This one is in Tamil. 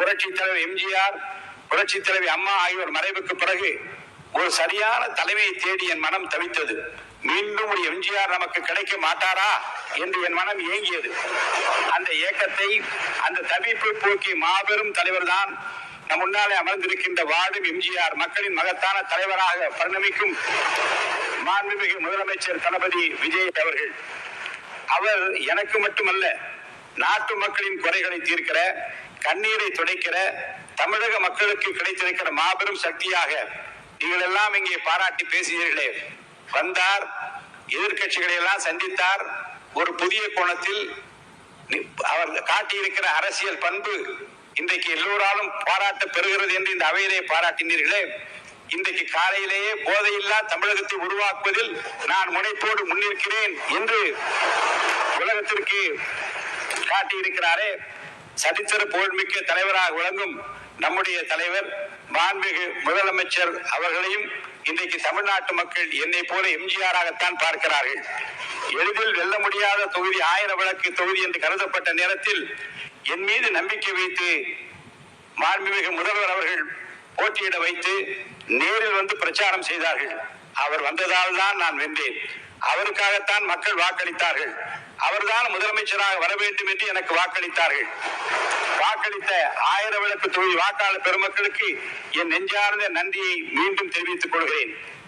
புரட்சி தலைவர் எம்ஜிஆர், புரட்சி தலைவி அம்மா ஆகியோர் மறைவுக்கு பிறகு ஒரு சரியான தலைமையை தேடி என் மனம் தவித்தது. மீண்டும் ஒரு எம்ஜிஆர் நமக்கு கிடைக்க மாட்டாரா என்று என் மனம் ஏங்கியது. அந்த ஏக்கத்தை, அந்த தவிப்பை போக்கிய மாபெரும் தலைவர் தான் நம் முன்னாலே அமர்ந்திருக்கின்ற வாழும் எம்ஜிஆர், மக்களின் மகத்தான தலைவராக பரிணமிக்கும் மாண்புமிகு முதலமைச்சர் தளபதி விஜய் அவர்கள். அவர் எனக்கு மட்டுமல்ல, நாட்டு மக்களின் குறைகளை தீர்க்கிற, கண்ணீரை துடைக்கிற, தமிழக மக்களுக்கு கிடைத்திருக்கிற மாபெரும் சக்தியாக நீங்கள் எல்லாம் இங்கே பாராட்டி பேசினீர்களே. வந்தார், எதிர்கட்சிகளை எல்லாம் சந்தித்தார். ஒரு புதிய கோணத்தில் அவர் காட்டியிருக்கிற அரசியல் பண்பு இன்றைக்கு எல்லோராலும் பாராட்ட பெறுகிறது என்று இந்த அவையிலே பாராட்டினீர்களே. இன்றைக்கு காலையிலேயே போதையில்லா தமிழகத்தை உருவாக்குவதில் நான் முனைப்போடு முன்னிற்கிறேன் என்று உலகத்திற்கு காட்டியிருக்கிறாரே. சரித்திர புகழ்மிக்க தலைவராக விளங்கும் நம்முடைய தலைவர் மாண்புமிகு முதலமைச்சர் அவர்களையும் இன்றைக்கு தமிழ்நாட்டு மக்கள் என்னை போல எம்ஜிஆராகத்தான் பார்க்கிறார்கள். எளிதில் வெல்ல முடியாத தொகுதி, 1000 விளக்கு தொகுதி என்று கருதப்பட்ட நேரத்தில் என் மீது நம்பிக்கை வைத்து மாண்புமிகு முதல்வர் அவர்கள் போட்டியிட வைத்து நேரில் வந்து பிரச்சாரம் செய்தார்கள். அவர் வந்ததால் தான் நான் வென்றேன். அவருக்காகத்தான் மக்கள் வாக்களித்தார்கள். அவர்தான் முதலமைச்சராக வர வேண்டும் என்று எனக்கு வாக்களித்தார்கள். வாக்களித்த 1000 விளக்கு தொகுதி வாக்காளர் பெருமக்களுக்கு என் நெஞ்சார்ந்த நன்றியை மீண்டும் தெரிவித்துக் கொள்கிறேன்.